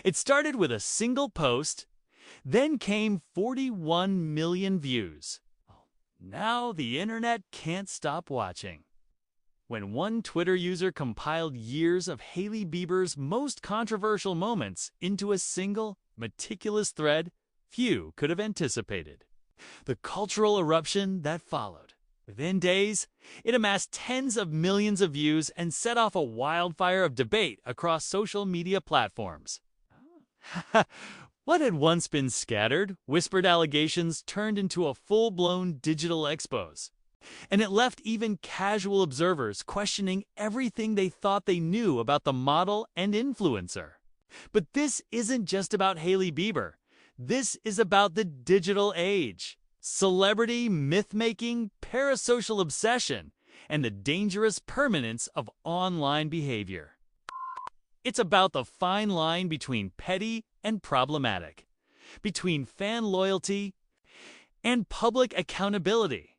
It started with a single post, then came 41 million views. Now the internet can't stop watching. When one Twitter user compiled years of Hailey Bieber's most controversial moments into a single, meticulous thread, few could have anticipated the cultural eruption that followed. Within days, it amassed tens of millions of views and set off a wildfire of debate across social media platforms. What had once been scattered, whispered allegations turned into a full-blown digital expose. And it left even casual observers questioning everything they thought they knew about the model and influencer. But this isn't just about Hailey Bieber. This is about the digital age, celebrity myth-making, parasocial obsession, and the dangerous permanence of online behavior. It's about the fine line between petty and problematic, between fan loyalty and public accountability.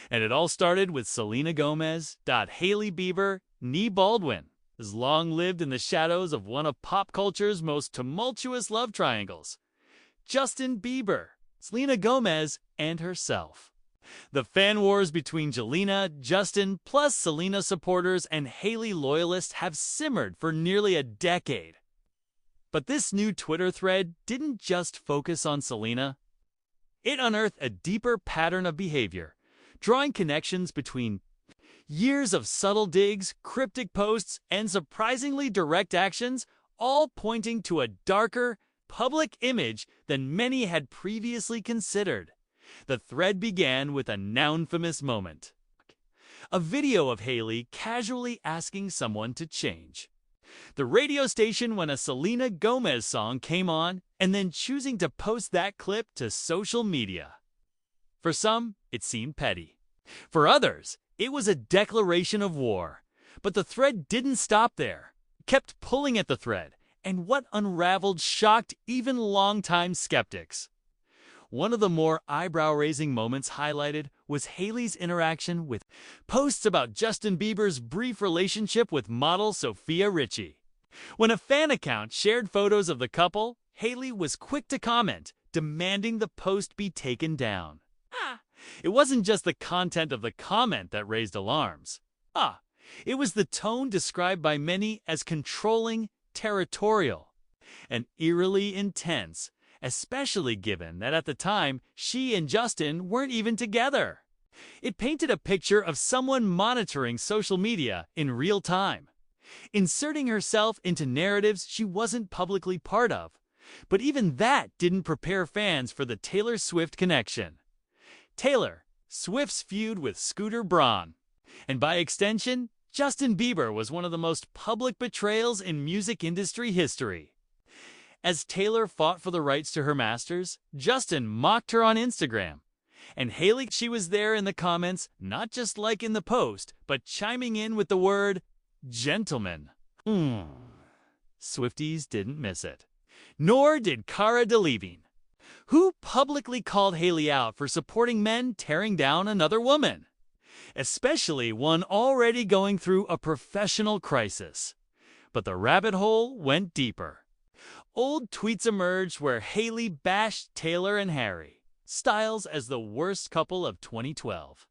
And it all started with Selena Gomez, Hailey Bieber, Baldwin, has long lived in the shadows of one of pop culture's most tumultuous love triangles, Justin Bieber, Selena Gomez, and herself. The fan wars between Jelena, Justin, plus Selena supporters and Hailey loyalists have simmered for nearly a decade. But this new Twitter thread didn't just focus on Selena. It unearthed a deeper pattern of behavior, drawing connections between years of subtle digs, cryptic posts, and surprisingly direct actions, all pointing to a darker, public image than many had previously considered. The thread began with a now-infamous moment. A video of Hailey casually asking someone to change. The radio station when a Selena Gomez song came on, and then choosing to post that clip to social media. For some, it seemed petty. For others, it was a declaration of war. But the thread didn't stop there. It kept pulling at the thread, and what unraveled shocked even longtime skeptics. One of the more eyebrow-raising moments highlighted was Hailey's interaction with posts about Justin Bieber's brief relationship with model Sofia Richie. When a fan account shared photos of the couple, Hailey was quick to comment, demanding the post be taken down. It wasn't just the content of the comment that raised alarms. It was the tone described by many as controlling, territorial, and eerily intense, especially given that at the time, she and Justin weren't even together. It painted a picture of someone monitoring social media in real time, inserting herself into narratives she wasn't publicly part of. But even that didn't prepare fans for the Taylor Swift connection. Taylor, Swift's feud with Scooter Braun, and by extension, Justin Bieber was one of the most public betrayals in music industry history. As Taylor fought for the rights to her masters, Justin mocked her on Instagram. And Hailey, she was there in the comments, not just liking the post, but chiming in with the word, gentleman. Swifties didn't miss it. Nor did Cara Delevingne, who publicly called Hailey out for supporting men tearing down another woman, especially one already going through a professional crisis. But the rabbit hole went deeper. Old tweets emerged where Hailey bashed Taylor and Harry Styles as the worst couple of 2012.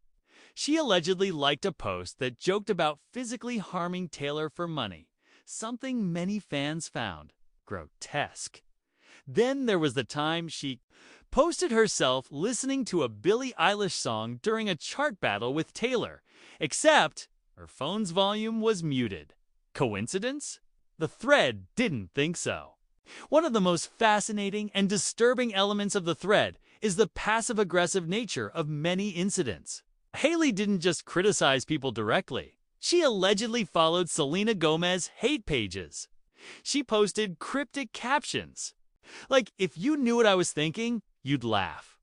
She allegedly liked a post that joked about physically harming Taylor for money, something many fans found grotesque. Then there was the time she posted herself listening to a Billie Eilish song during a chart battle with Taylor, except her phone's volume was muted. Coincidence? The thread didn't think so. One of the most fascinating and disturbing elements of the thread is the passive-aggressive nature of many incidents. Hailey didn't just criticize people directly. She allegedly followed Selena Gomez hate pages. She posted cryptic captions. Like, if you knew what I was thinking, you'd laugh.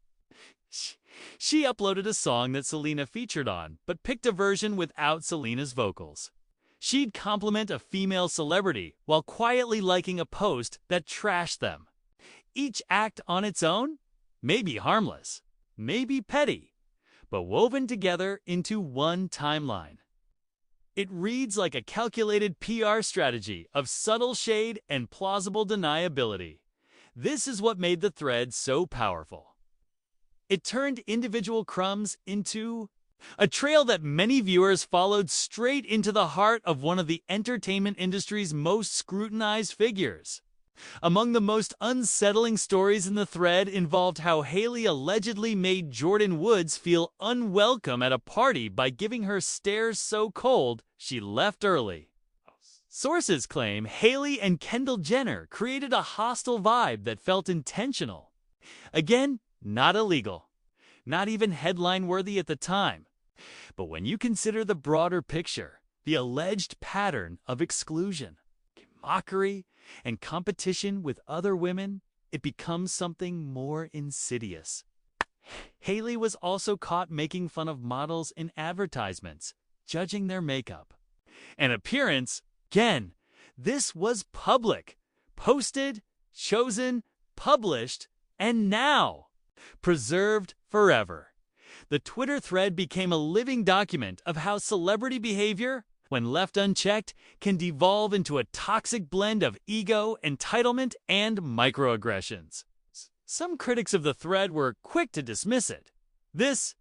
She uploaded a song that Selena featured on, but picked a version without Selena's vocals. She'd compliment a female celebrity while quietly liking a post that trashed them. Each act on its own may be harmless, may be petty, but woven together into one timeline. It reads like a calculated PR strategy of subtle shade and plausible deniability. This is what made the thread so powerful. It turned individual crumbs into a trail that many viewers followed straight into the heart of one of the entertainment industry's most scrutinized figures. Among the most unsettling stories in the thread involved how Hailey allegedly made Jordyn Woods feel unwelcome at a party by giving her stares so cold she left early. Sources claim Hailey and Kendall Jenner created a hostile vibe that felt intentional. Again, not illegal, not even headline-worthy at the time. But when you consider the broader picture, the alleged pattern of exclusion, mockery, and competition with other women, it becomes something more insidious. Hailey was also caught making fun of models in advertisements, judging their makeup and appearance. Again, this was public, posted, chosen, published, and now preserved forever. The Twitter thread became a living document of how celebrity behavior, when left unchecked, can devolve into a toxic blend of ego, entitlement, and microaggressions. Some critics of the thread were quick to dismiss it. This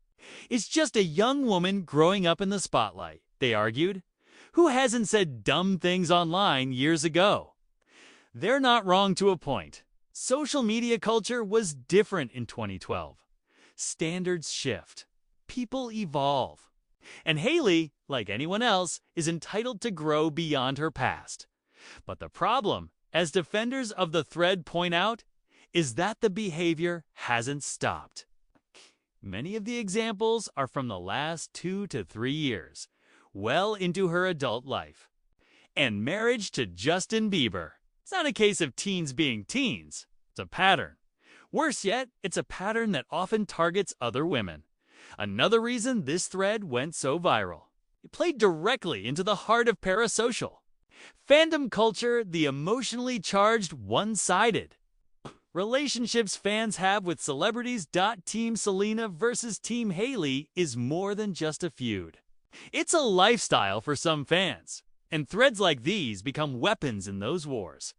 is just a young woman growing up in the spotlight, they argued. Who hasn't said dumb things online years ago? They're not wrong to a point. Social media culture was different in 2012. Standards shift. People evolve. And Hailey, like anyone else, is entitled to grow beyond her past. But the problem, as defenders of the thread point out, is that the behavior hasn't stopped. Many of the examples are from the last 2 to 3 years, well into her adult life. And marriage to Justin Bieber. It's not a case of teens being teens. It's a pattern. Worse yet, it's a pattern that often targets other women. Another reason this thread went so viral. It played directly into the heart of parasocial. Fandom culture, the emotionally charged one-sided. Relationships fans have with celebrities. Team Selena versus Team Hailey is more than just a feud. It's a lifestyle for some fans, and threads like these become weapons in those wars.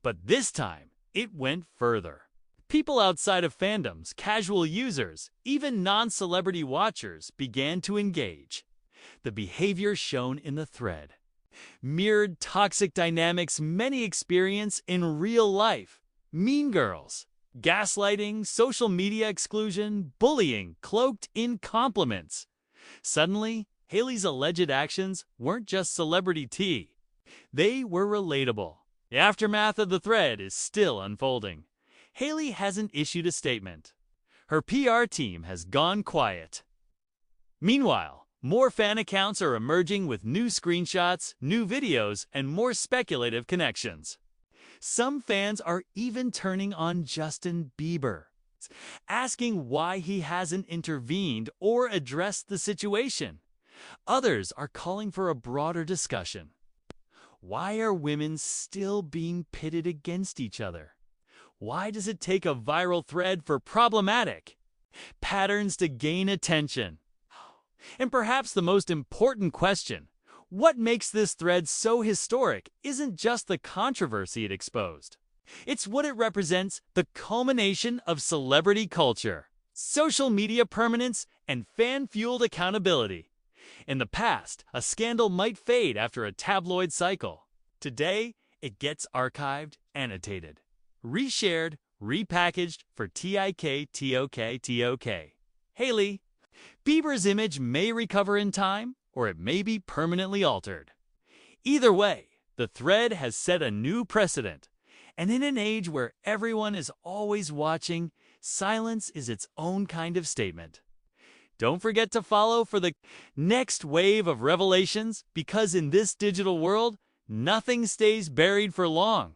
But this time, it went further. People outside of fandoms, casual users, even non-celebrity watchers began to engage. The behavior shown in the thread mirrored toxic dynamics many experience in real life. Mean girls, gaslighting, social media exclusion, bullying cloaked in compliments. Suddenly, Hailey's alleged actions weren't just celebrity tea. They were relatable. The aftermath of the thread is still unfolding. Hailey hasn't issued a statement. Her PR team has gone quiet. Meanwhile, more fan accounts are emerging with new screenshots, new videos, and more speculative connections. Some fans are even turning on Justin Bieber, asking why he hasn't intervened or addressed the situation. Others are calling for a broader discussion. Why are women still being pitted against each other? Why does it take a viral thread for problematic patterns to gain attention? And perhaps the most important question, what makes this thread so historic isn't just the controversy it exposed. It's what it represents, the culmination of celebrity culture, social media permanence, and fan-fueled accountability. In the past, a scandal might fade after a tabloid cycle. Today, it gets archived, annotated, reshared, repackaged for TIK. Hailey, Bieber's image may recover in time, or it may be permanently altered. Either way, the thread has set a new precedent, and in an age where everyone is always watching, silence is its own kind of statement. Don't forget to follow for the next wave of revelations, because in this digital world, nothing stays buried for long.